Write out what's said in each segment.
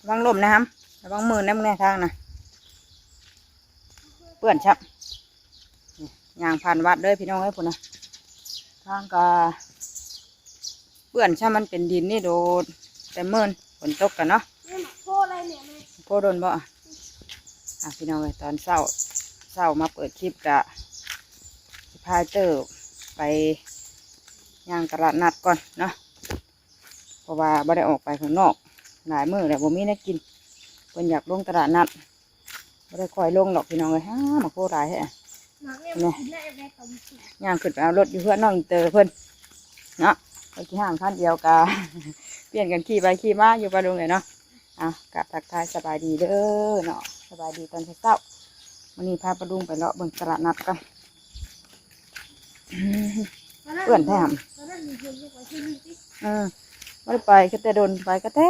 วางลมนะครับวางมือน้ำแน่ทางนะเปื่อนชับยางผ่านวัดเลยพี่น้องเอ้ยพุ่นนะทางก็เปื่อนชับมันเป็นดินนี่โดดแต่เมินฝนตกกันเนาะโพอะไรเนี่ยโพโดนบ่พี่น้องเอ้ยตอนเช้ามาเปิดคลิปกะพาเจอไปย่างตลาดนัดก่อนเนาะเพราะว่าไม่ได้ออกไปข้างนอกหลายมื้อแล้วบ่มีได้กินเพิ่นอยากลงตลาดนัดไม่ได้คอยลงหรอกพี่น้องเลยมาโคตรหลายแฮะเนี่ยย่างขึ้นไปเอารถอยู่เพื่อนน้องอินเตอร์เพิ่นเนาะไปขี่ห้างคันเดียวกะ เปลี่ยนกันขี่ไปขี่มาอยู่ไปลงเลยเนาะกับทักทายสบายดีเด้อเนาะสบายดีตอนเช้าวันนี้พาปลุงไปเลาะเบิ่งตลาดนัดกันเพื่อนแท้ไม่ได้ไปก็แต่โดนไปก็แต่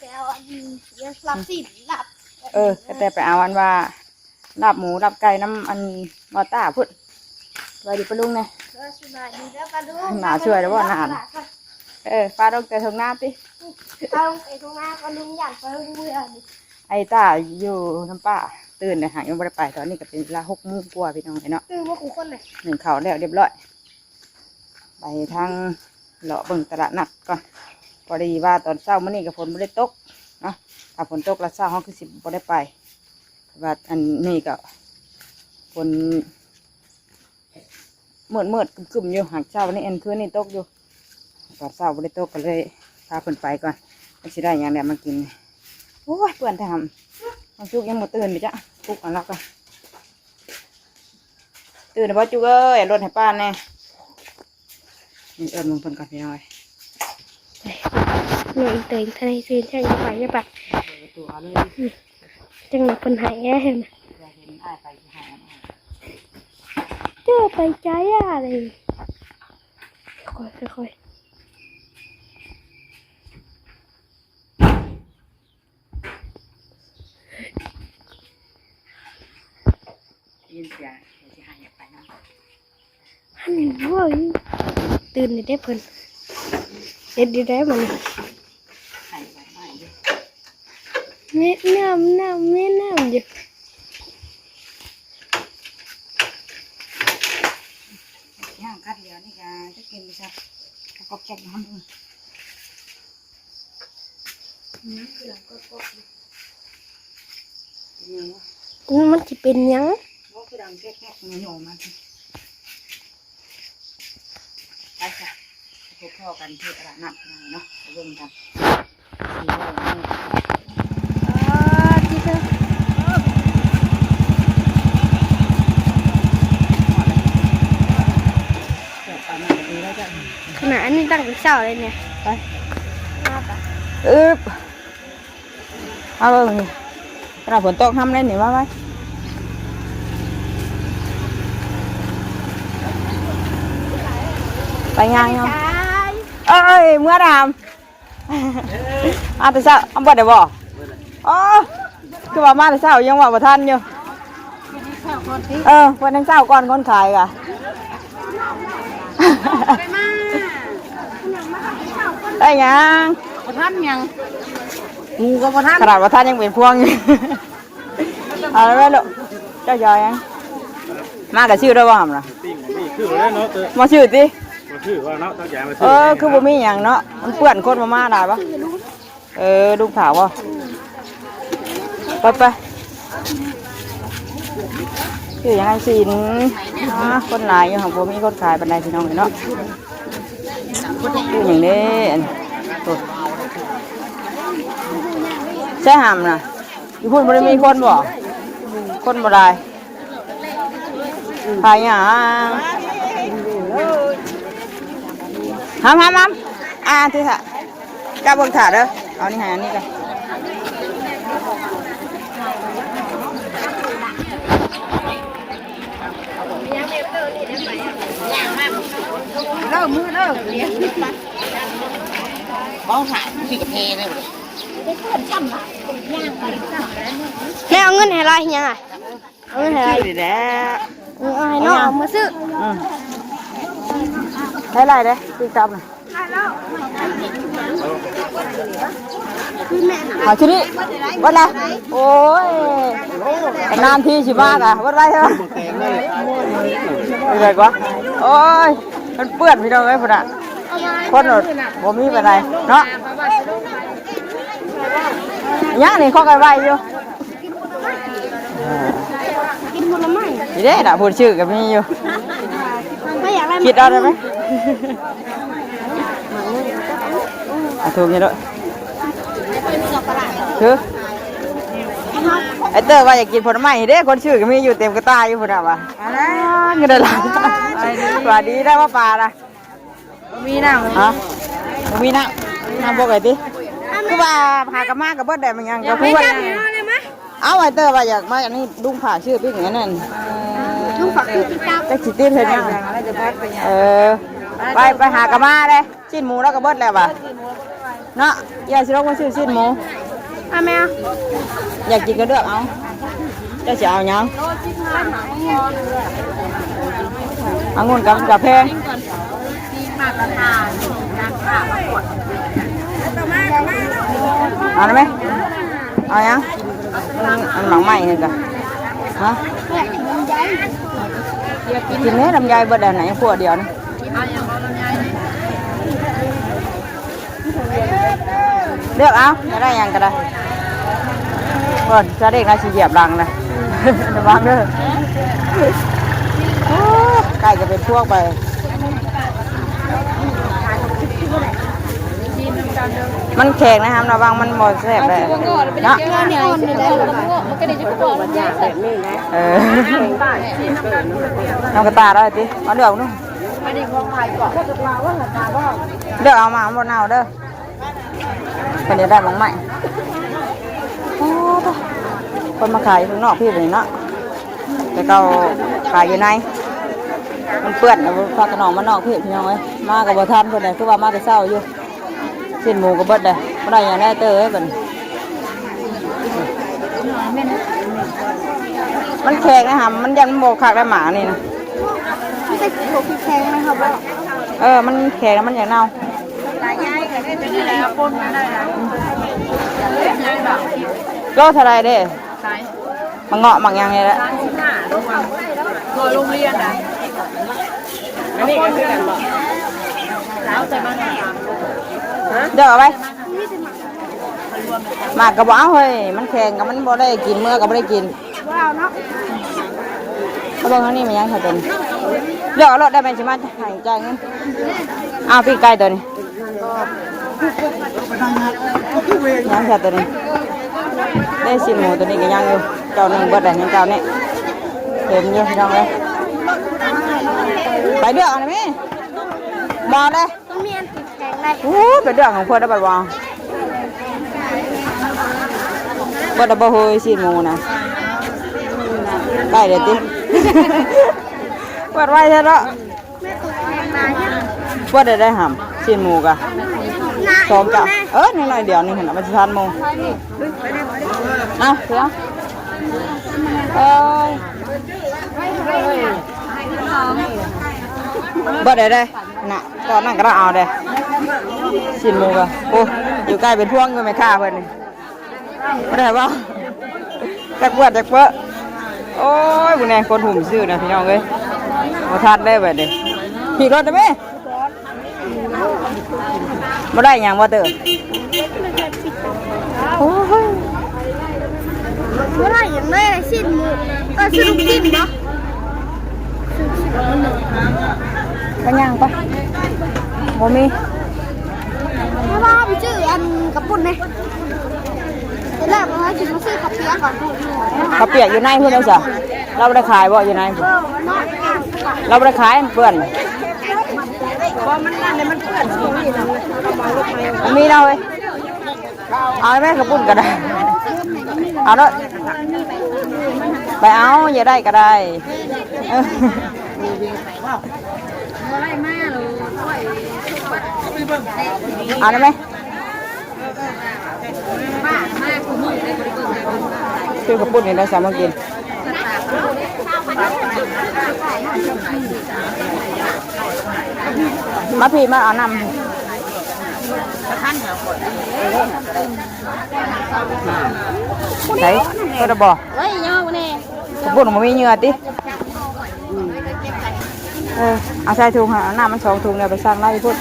ไปเอาอันหลับสิหลับก็แต่ไปเอาอันว่าลาบหมูลาบไก่น้ำอันมอต้าพุ่นสบายดีปลุงเนี่ยสบายดีแล้วปลาดุงหนาช่วยแล้วว่าหนาปลาดงแต่ทงน้ำติปลาดุงไอ้ทงน้ำปลาดุงอยากปลาดุงเบื่อไอ้ตาอยู่น้ำป้าตื่นเลยหางยังไม่ได้ไปตอนนี้ก็เป็นเวลา6 โมงกว่าพี่น้องเนาะตื่นมาขู่คนเลยหนึ่งเขาแล้วเรียบร้อยไปทางเลาะเบิ่งตลาดนัดก่อนพอดีว่าตอนเช้ามื้อนี้กับฝนไม่ได้ตกเนาะถ้าฝนตกแล้วเช้าห้องคือ10ไม่ได้ไปว่าอันนี้ก็ฝนมืดกึ่มอยู่หางเช้าวันนี้คืนนี่ตกอยู่ตอนเช้าไม่ได้ตกก็เลยพาฝนไปก่อนไม่ใช่ได้อย่างเดียวมากินโอ้ยเพื่อนทำมันจุกยังหมดตื่นไปจ้ะปลุกกันแล้วกันตื่นนะพ่อจุกเอ้ยรถให้ป้าแน่นี่มึงเพิ่นก่อนพี่น้อยหนูเติงทะเลซีนช่างไปใช่ปะจังหวะคนหายแย่เห็นไหมเจอไปใจอะไรค่อยยินเสียงที่หายไปนะฮันนี่เว้ยตื่นได้เพิ่นเด็ดดีได้มันเม็ดน้ำอยู่ย่างคัดเดียวนี่ก็จะกินไปสักก็แกงน้ำด้วยคือหลังก็มันจะเป็นยังก็คือดังแก๊กๆหน่อมาไปค่ะพบพ่อกันที่ตลาดนัดเนาะไปเบิ่งกันที่เธอขนาดนี้ตั้งเป็นเช้าเลยเนี่ยไปเอาเลยนี่ขนาดฝนตกทำได้หนิว่าไว้ไปงานยังเอ้ยเมื่อดามแต่เช้าเอาบ่ได้บ่อ๋อคือว่ามาแต่เช้ายังว่าบ่ทันอยู่วันนั้นเช้าก่อนคนขายกะได้ยังบ่ทันยังงูก็บ่ทันขนาดบ่ทันยังเป็นพวงอยู่เอาแล้วแม่ลูกเจ้าจอยยังมากับชื่อได้บ่หำล่ะมาชื่อติชื่อว่าเนาะตั้งใจมาคือบ่มีหยังเนาะมันเปื้อนคนมาได้ปะลูกถาวไปคือยังไงสินคนหลายอยู่ของบ่มีคนขายปานใดพี่น้องเนาะคืออย่างนี้ใช่หำน่ะอยู่พุ่นบ่ได้มีคนบ่คนบ่ได้ขายหยังห้ามที่ถ่ะก้าบนถ่าเด้อเอานี่หาอันนี้กันเริ่มมือเริ่มบ้องถ่ายที่กระเพาะเลยแม่เอาเงินให้ไรยังไงเอาเงินให้ไรดีแล้วเอาให้น้องเอามาซื้อให้ไรเด้อตีจับน่ะ เอาชุดนี้วัดละโอ้ยนานทีสิมากอ่ะวัดไรใช่ไหมอะไรกว่าโอ้ยมันเปื้อนพี่น้องเอ้ยพุ่นอ่ะคนหนดบ่มีเป็นไรเนาะยังนี่ข้อกันไว้อยู่ กินผลไม้ นี่เด้น่ะพูดชื่อกับมีอยู่ ไม่อยากได้ คิดเอาได้ไหมถูกยังด้วยคือไอเตอร์ว่าอยากกินผลไม้เด้คนชื่อก็มีอยู่เต็มกระตายอยู่พุ่นอ่ะวะเงินอะไรปลาดีได้ว่าปลาละมีน้ำฮะมีน้ำปกติคือว่าพากระมากับเบิดได้มันยังก็คือว่าเอาไอเตอร์ว่าอยากมาอันนี้ลุงผ่าชื่อพี่อย่างนั้นลุงผ่าคือพี่เจ้าแต่ขีดตีนเห็นยังไปหากระมาเลยชิ้นหมูแล้วก็เบิดแล้วว่ะเนาะยายสิเราก็ซื้อชิ้นหมูเอาไหมอยากกินก็เลือกเอาจะจะเอายังเอาเงินกับแพงเอาได้ไหมเอายังอันหลังใหม่นี่จ้ะฮะกินเนื้อลำไยเบิดเดี๋ยวไหนขวดเดียวนะเลือกเอาจะได้ยังก็ได้ก่อนจะเด็กน่าจะเหยียบรังนะระวังเด้อไก่จะเป็นพวกไปมันแข็งนะครับระวังมันหมดแสบเลยเนาะน้องกระตาได้ดิเอาเลือกนู่นเลือกเอามาหมดเอาเด้อเป็นเดี๋ยวได้บ้างไหมคนมาขายข้างนอกพี่เป็นเนาะแต่เขาขายอยู่ในมันเปื้อนแล้วพากระนองมานอกพี่พี่น้องเอ้ยมากับบัวทันคนไหนคือว่ามาแต่เศร้าอยู่ชิ้นหมูกับเบิดเลยไม่ได้อย่างได้เตอร์เป็นมันแข็งนะครับมันยังโมกขากได้หมานี่นะแข็งไหมครับ มันแข็งแล้วมันอย่างเน่าโลเท่าไรเด้มันเงาะมังยังไงละรอโรงเรียนนะอันนี้ก็คือกันบ่แล้วใจบ้างเดี๋ยวเอาไปมากกระบอกเฮ้ยมันแข็งกับมันบ่ได้กินเมื่อก็บ่ได้กินว้าวเนาะเขาบอกว่านี่มันยังเขาเป็นเดี๋ยวเอารถได้ไหมใช่ไหมหายใจเงินอ้าวพี่ไก่ตัวนี้ยังแค่ตัวนี้ได้ชิ้นหมูตัวนี้ก็ยังอยู่เจ้าหนึ่งเบิดได้ยังเจ้านี้เต็มอยู่พี่น้องเลยไปเดือกอะไรไหมมองเลยต้องมีอันติดแข็งเลย ไปเดือกของเพื่อนได้ไปวางเบิดได้บ่เฮยชิ้นหมูนะได้เดี๋ยวติเปิดไว้ใช่แล้วเปิดได้หำชิ้นหมูกะสองจ้ะนี่หน่อยเดียวนี่เห็นไหมมันจะทานหมูเอาเถอะเบิดได้น่ะตอนนั้นก็เอาได้ชิ้นหมูกะโอ้อยู่ใกล้เป็นพวงก็ไม่ฆ่าเพื่อนนี่ไม่ได้ป่ะจักเปิดโอ้ยบุญแรงคนหุ่มซื่อนะพี่น้องเอ้ยมาทานได้แบบนี้ขี่รถได้ไหมมาได้ยังมาเตอโอ้ย เมื่อไหร่ยังได้สิ้นหมูสรุปสิ้นเนาะ ไปย่างปะโมมี เพราะว่าไปซื้ออันกระปุ่นเลยแรกเราจะมาซื้อขับเปียก่อน เขาเปียกอยู่ในเพื่อนเลยจ้ะเราไม่ได้ขายบ่อยู่ในเราไม่ได้ขายเพื่อนมันมีเราเลยเอาไหมกระปุ่นก็ได้เอาด้วยไปเอาอย่าได้ก็ได้เอาได้ไหมซื้อกระปุ่นนี่ได้สามารถกินมาพี่มาเอานำ ใส่ก็จะบอก เฮ้ยย่อมาแน่ กระปุกมันมีเหงื่อติเอาใส่ถุงค่ะน้ำมัน2 ถุงเนี่ยไปสั่งไล่พุ่น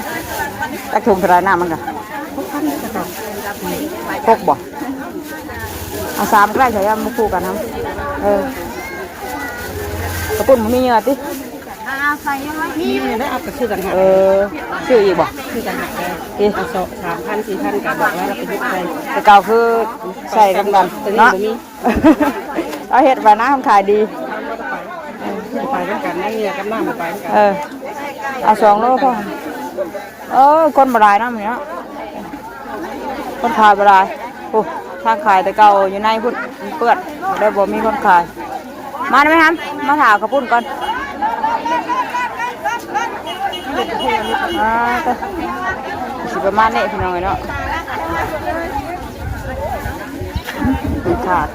ตักถุงเท่าไรน้ำมันกะพกบ่เอา3ก็ได้ใช่ยังมาคู่กันนะกระปุกมันมีเหงื่อติ ใส่ยังไงนี่ได้เอาไปซื้อกันค่ะ ชื่ออีกบ่ ซื้อกันค่ะ อีก 3,000 4,000กันบอกแล้วเราไปยึดไป แต่เก่าคือใส่กันกันเนาะเอาเห็ดไปนะทำขายดี ไปด้วยกันนั่งเรือกับน้ำไปด้วยกัน เอา2 โลพ่อคนบรายน้ำเนี้ยคนขายบรายโอ้ทางขายแต่เก่าอยู่ในพุ่นเปื้อนได้บ่มีคนขายมาได้ไหมครับมาถามกระปุ้นก่อนสิประมาณนี้พี่น้องเนาะ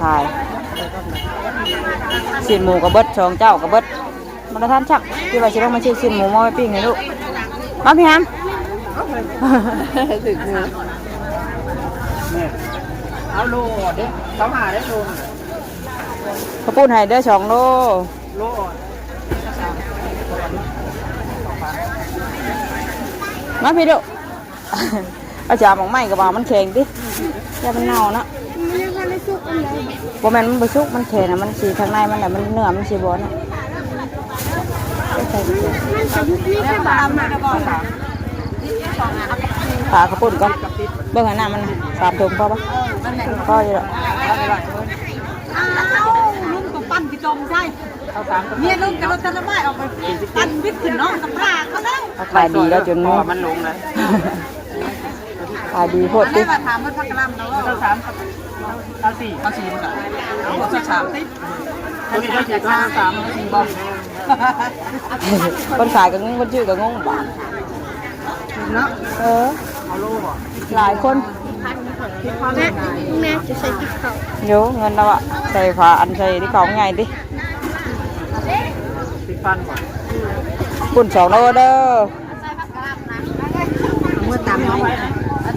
ขายสินหมูกับเบิด2 เจ้ากับเบิดมันท่านชักพี่ว่าจะต้องมาซื้อสินหมูมาไว้ปิ้งให้ลูกมาพี่ฮัมถึงเนื้อ เอาโลเด้เขาหาได้โล ข้าวปุ้นให้ได้2 โล โล มาพี่ดูอาจารย์บอกไม่กับว่ามันแข็งดิอย่ามันเน่านะบ่แม่นมันบ่สุกมันแข็งนะมันสีข้างในมันน่ะมันเนื้อมันสีบ่นะขาข้าวปุ้นก่อนเบิ่งให้น้ำมัน3 ถุงพอปะพออยู่แล้ว ลุงกับปั้นพี่จมใช่เมียลุงกับรถจะระบายออกไปปั้นวิทย์ขึ้นน้องกับปลาเขาแล้ว ขายดีแล้วจน มันลงเลย ขายดีโพด ได้ ดิ มาถามมันพักกระลำแล้วเราถามเอา4มันกันเอาหมด3สิตัวนี้ได้4 3 4บอก คนขายก็งงคนชื่อก็งงบ่ เนาะ เอาโลบ่ หลายคน แม่จะใส่ติ๊กเขา เดี๋ยวเงินเราอะใส่ฝาอันใส่ที่เขาไงดิ 10,000บ่ ปุ่น2 โลเด้อ เมื่อตามน้อง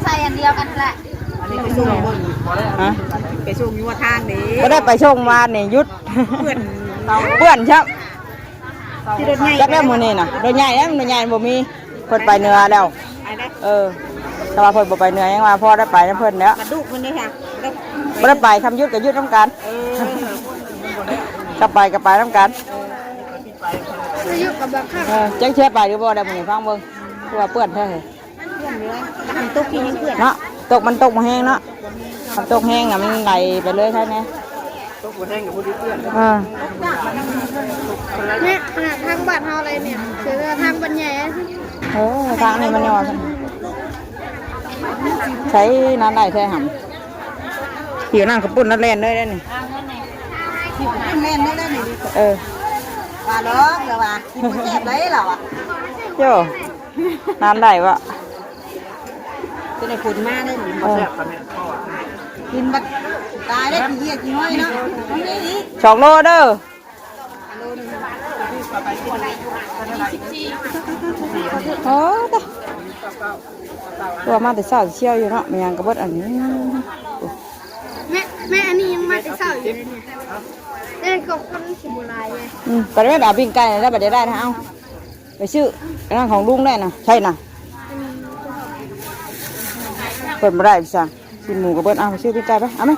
ใส่อันเดียวกันแหละอันนี้ไปส่งบน ฮะ ไปส่งอยู่ว่าทางนี้ ก็ได้ไปชงมาเนี่ยยุด เพื่อน เพื่อนครับ ที่รถใหญ่ จักได้มื้อนี้น่ะรถใหญ่แล้วรถใหญ่บ่มีเพิ่นไปเหนือแล้ว ไปได้ แต่ว่าเพิ่นบ่ไปเหนือยังว่าพ่อได้ไปนำเพิ่นแล้ว กระดูกมันนี่ค่ะ บ่ได้ไปคำยุดก็ยุดนำกันกลับไปก็ไปนำกัน จะอยู่กับแบบข้าง จักเชื่อไปหรือบ่ได้มื้อนี้ฟังเบิ่งคือว่าเปื้อนแท้เหรอ เพื่อนเลยทำตุ๊กกินยังเพื่อน เนาะตกมันตกบ่แห้งเนาะถ้าตกแห้งน่ะมันไหลไปเลยใช่ไหม ตุ๊กหัวแห้งกับผู้เพื่อน เนี่ยขนาดทางบ้านเฮาอะไรเนี่ยคือทางบันใหญ่ ทางนี้มันยอดใช้น้ำได้แท้หำผิวน้ำกระปุ่นนั่นเล่นเลยได้นี่ แม่นได้ได้หนิ ว่าล้อเหรอวะกินมันเจ็บเลยเหรอวะ โย่น้ำได้วะ จะได้ฝุ่นมาได้หนิกินบัดตายได้กี่เหี้ยกี่ห้อยเนาะนี่นี่ 2 โลเด้อโอ้ตัวมาแต่เช้าเชี่ยวอยู่เนาะมันยังกระเบิดอันนี้ แม่อันนี้ยังมาแต่เช้าอยู่เลยเนี่ยเอ้ยกับคนสิบุลายเลย ไปได้แบบปิ้งไก่แล้วไปได้นะเอาไปซื้อร้านของลุงได้นะใช่นะเปิดมาได้สั่งกินหมูกระเบิดเอาไปซื้อปิ้งไก่ไปเอาไหม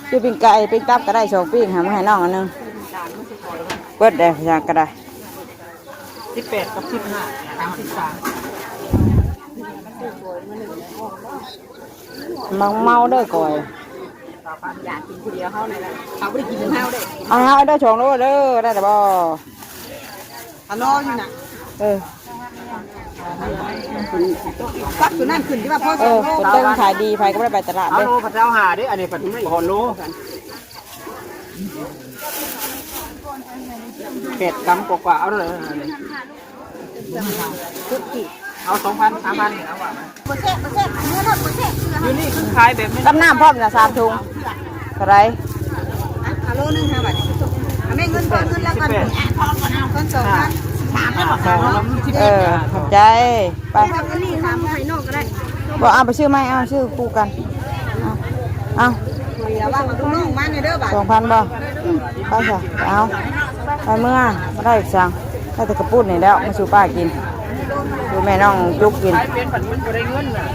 ซื้อปิ้งไก่ปิ้งตับก็ได้2 ปิ้งหามาให้น้องอันนึงเปิดได้สั่งก็ได้ 18กับ15 เมาเด้อก่อย 33อยากกินคนเดียวเฮาเลยละเขาไม่ได้กินเฮาได้ เอาได้2 โลเด้อได้แต่บ่ ทะเลาะอยู่น่ะ ปักตัวนั่นขึ้นที่ว่าพ่อ คนเต้นขายดีไผก็ไม่ได้ไปตลาด เอา เลย โลพระเจ้าหาดิอันนี้ปัดไม่หอนโลเป็ดกำกว่าเอาเลยเอา2,000 3,000เนี่ยเอาว่า บ่แซ่บเนื้อรสบ่แซ่บ อยู่นี่คือขายแบบนี้ กับน้ำพร้อมนะ3 ถุงเท่าไหร โลนึง5 บาทแม่เงินก่อนเงินแล้วกันพอก่อนเอาก่อน2,000 3,000 ของแล้วมันที่ ขอบใจไป ทำอันนี้ทำให้นอกก็ได้ บอกเอาไปชื่อไหมเอาชื่อคู่กันเอา เดี๋ยวว่ามันต้องน้องมาในเด้อบ่า 2,000บ่ไปค่ะเอาไปเมื่อมาได้อีกสั่งได้แต่กระปุ้นนี่แล้วมาสู่ป้ากินดูแม่น้องจุกกิน ขายเป็นผันมันบ่ได้เงินน่ะ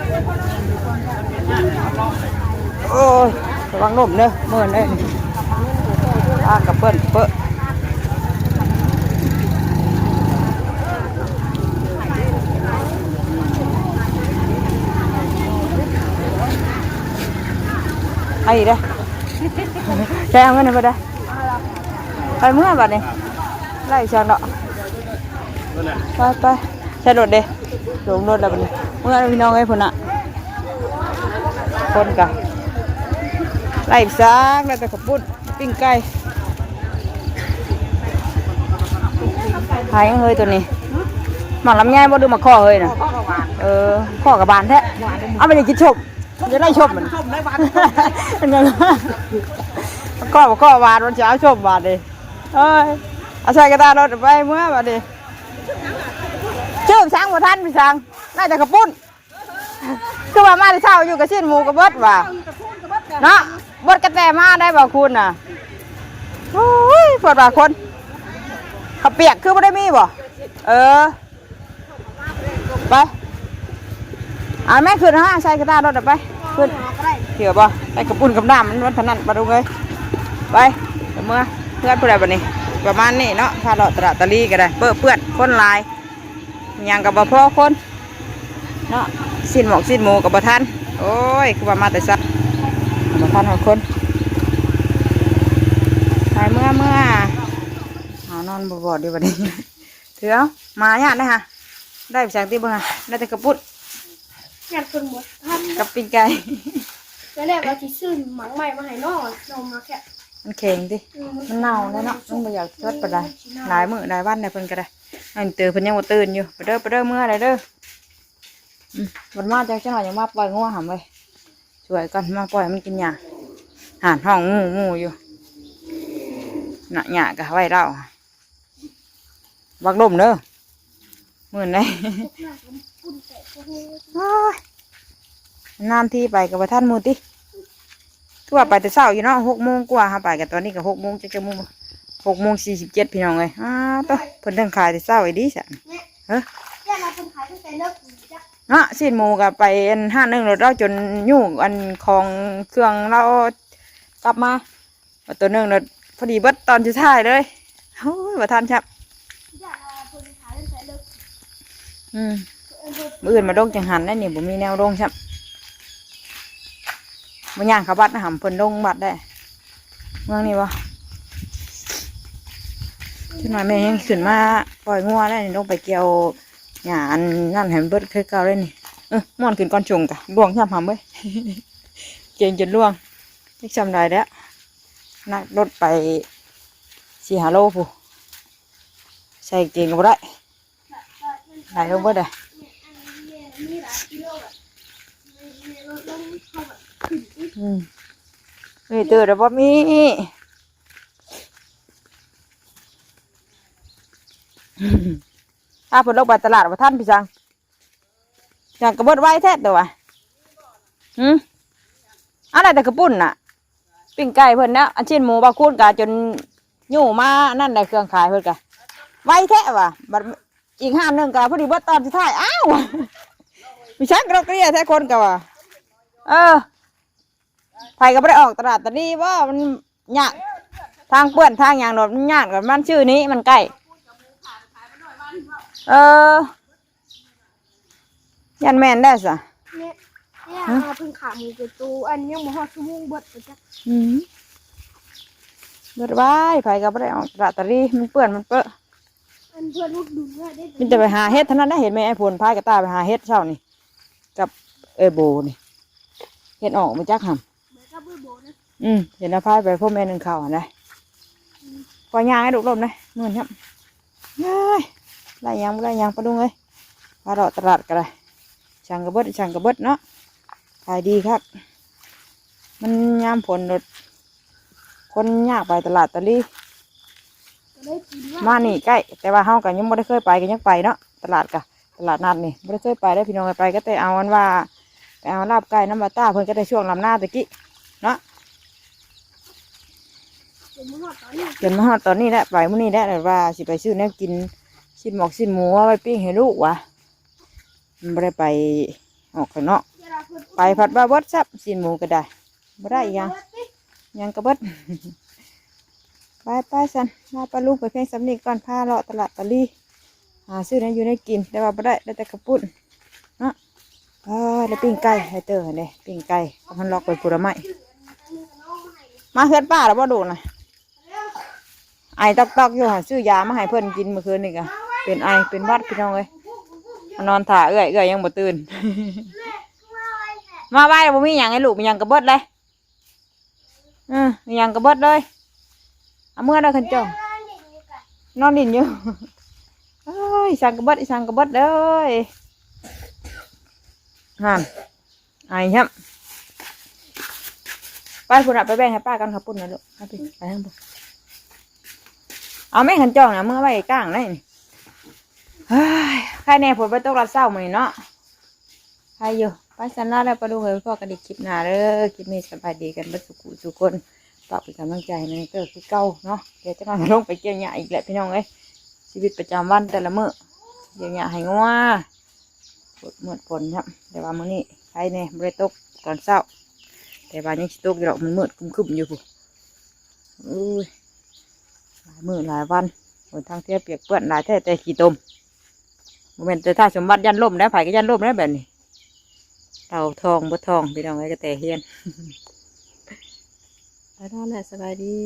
โอ้ยระวังลมเด้อเมื่อเด้อป้ากระเปิ้นเปิ้ลไอ้เด้อแจ้งเงินไปได้ไปเมื่อบัดนี้ไล่ช่างเนาะไปใช้รถเด้ลงรถแล้วบัดนี้เมื่อพี่น้องไอ้พุ่นน่ะคนกะไล่ซากแล้วแต่ขับปุ้นปิ้งไก่หายยังเฮยตัวนี้หมักลำไยบ่ดูหมักข้อเฮยน่ะข้อกับบานแท้เอาไปเลยกินชมจะได้ชมมันเป็นไงข้อบานมันจะเอาชมบานดิเอ้ยเอาใส่กระดาษรถไปเมื่อบานดิชื่อช้างบ่ทันพี่ช้างน่าจะขับปุ้นคือว่ามาที่เช้าอยู่กับชิ้นหมูกับเบิดว่าเนาะเบิดกระแตมาได้บ่คุณน่ะโอ้ยปวดว่าคนขับเปียกคือไม่ได้มีบ่ไปแม่ขึ้นฮะใส่กระดาษรถไปขึ้นเกี่ยวบ่ไปกระปุ่นกับน้ำมันถนัดมาดูเลยไปเมื่อเพื่อนผู้ใดบัดนี้ประมาณนี้เนาะพาเราตระตะลีก็ได้เปื้อนคนลายยังกับบ่พอคนเนาะสิ้นหมอกสิ้นหมูกับบ่ทันโอ้ยคือว่ามาแต่ซักบ่ทันของคนไปเมื่อเอานอนบ่ดีบัดนี้เถื่อมาเนี่ยได้ฮะได้ไปสั่งตีบ่ฮะได้แต่กระปุ้น งานคนหมดท่าน กับปิ้งไก่ แล้วแรกเราที่ซื้อหมังใหม่มาให้น้องน้องมาแค่ มันแข็งดิมันเน่าแล้วเนาะมันบ่อยากทอดปานใดหลายมื้อหลายวันได้เพิ่นก็ได้อันเตือเพิ่นยังบ่ตื่นอยู่ไปเด้อเมื่อไรเด้อวันมาจังหวะยังมาปล่อยงัวหำไว้ช่วยก่อนมาปล่อยมันกินหญ้าห่านห้องงูอยู่หน้าหญ้าก็ไว้เล่าบักลมเด้อมื้อไหนนานที่ไปกับท่านมูติทั่วไปแต่เช้าอยู่เนาะ6 โมงกว่าไปกันตอนนี้ก็6 โมงจะโมง6:47พี่น้องเลยต่อเพิ่นทั้งขายแต่เช้าไอ้ดีสันแย่มาคนขายตั้งแต่เลิกจ้ะ เนาะสิ้นหมูกับไปห้างนึงรถเราจนยุ่งอันของเครื่องเรากลับมาตัวนึงรถพอดีเบิดตอนสุดท้ายเลยโอ้ยว่าทันครับ ย่ามาคนขายตั้งแต่เลิก มื้ออื่นมาดงจังหันได้นี่บ่มีแนวดงครับบ่ย่างเขาบัดนะหำเพิ่นดงบัดได้เมืองนี้บ่ขึ้นมาแม่ยังขึ้นมาปล่อยงัวได้นี่ลงไปเกี่ยวหญ้าอันนั่นให้มันเบิดคือเก่าเลยนี่ม่วนขึ้นก้อนชงกะล่วงย่ำหำเว้ย เก่งจนล่วงนี่จำได้แล้วนักรถไป4-5 โลผู้ใส่เก่งก็บ่ได้ไหลลงเบิดเลยนี่ตื่นแล้วบ่มีถ้าเพิ่นลงไปตลาดว่าท่านพี่จังอย่างกระเบิดไว้แท้ตัววะอะไรแต่กระปุ่นน่ะปิ้งไก่เพิ่นนะอันชิ้นหมูบาคูนกะจนยู่มานั่นได้เครื่องขายเพิ่นกะไว้แท้ว่ะบัดอีกห้ามนึงกะพอดีเบิดตอนสุดท้ายอ้าวมีชักเราเกลียแท้คนกะว่ะไผก็ไม่ได้ออกตลาดตอนนี้ว่ามันยากทางเปื้อนทางอย่างโดดมันยากกับมันชื่อนี้มันใกล้ยันแมนได้สะเนี่ยมาเพิ่งขาหมูกระตูอันยังบ่ฮอดชั่วโมงเบิดไปจ้ะเบิดไว้ไผก็ไม่ได้ออกตลาดตอนนี้มันเปื้อนมันเปื้ออันเพื่อนลูกดูได้ มันจะไปหาเฮ็ดเท่านั้นได้เห็นไหมไอ้ผลพายกับตาไปหาเฮ็ดเช้านี่กับโบนี่เฮ็ดออกมาจากหำเห็นแล้วพายไปพ่อแม่หนึ่งข่าวนะปล่อยยางให้ดุลมเลยนู่นครับไล่ยางไปดูเลยพาเราตลาดกันเลยช่างกระเบิดเนาะขายดีครับมันยามผลรถคนยากไปตลาดตะลี่มานี่ใกล้แต่ว่าเฮากันยังไม่ได้เคยไปกันยังไปเนาะตลาดนัดนี่ไม่ได้เคยไปได้พี่น้องไปก็แต่เอาวันว่า ไปเอาลาบไก่น้ำบาต้าเพิ่นก็ได้ช่วงลำหน้าตะกี้เนาะ เดี๋ยวมึงหอดตอนนี้ จนมาฮอดตอนนี้แหละไปมื้อนี้แหละแต่ว่าสิไปซื้อแนวกินชิ้นหมอกชิ้นหมูเอาไว้ปิ้งให้ลูกวะมันบ่ได้ไปออกข้างนอก เดี๋ยวเราพูด ไปผัดว่าเบิดซับชิ้นหมูก็ได้บ่ได้อีกยังก็เบิด ไปสันมาปลาลูกไปเพียงสำนีก่อนพาเลาะตลาดตะลี่หาซื้อนั้นอยู่ในกินแต่ว่าบ่ได้แต่กระปุ้นเนาะแล้วปิ้งไก่ให้เตอร์เนี่ยปิ้งไก่เอามันล็อกไปผลไม้มาเฮือนป้าแล้วบ่ดูนะไอตอกอยู่หาซื้อยามาให้เพิ่นกินเมื่อคืนนี่กะเป็นไอเป็นหวัดพี่น้องเลยมานอนถ่าเอื้อยยังบ่ตื่น มาไว้บ่มีหยังให้ลูกมีหยังกระเบิดเลยมีหยังกระเบิดเลยเอาเมื่อได้คันเจ้านอนดินอยู่เอ้ยสั่งกระเบิดสั่งกระเบิดเลยฮันไอ้ครับไปพุ่นไปแบ่งให้ป้ากันครับปุ่นนะลูกไปไปทางปุ่นเอาแม่ขันจองนะเมื่อไว้ก้างได้นี่เฮ้ยใครแน่ผลไปตกรัดเศร้ามือเนาะใครอยู่ไปสันลาแล้วไปดูเลยพ่อกระดิกคลิปหน้าเด้อคลิปนี้สบายดีกันบัดสุขคนฝากเป็นกำลังใจในเตอร์คือเก่าเนาะเดี๋ยวจะมาลงไปเกี่ยวหญ้าอีกแหละพี่น้องเอ้ยชีวิตประจำวันแต่ละมื้อเกี่ยวหญ้าให้งัวฝนเมื่อฝนครับแต่ว่ามื้อนี้ใครแน่บริตกตอนเช้าแต่ว่ายังสิตกอยู่หรอกมันมืดคึมๆอยู่ผู้อุ้ยหลายมื้อหลายวันฝนทางเที่ยวเปียกเปื้อนหลายแท้แต่ขี้ตมโมเมนต์แต่ถ้าสมบัติยันล่มแล้วไผก็ยันล่มแล้วแบบนี้เต่าทองบ่ทองพี่น้องไอ้ก็แต่เฮียน ไปนอนแหละสบายดี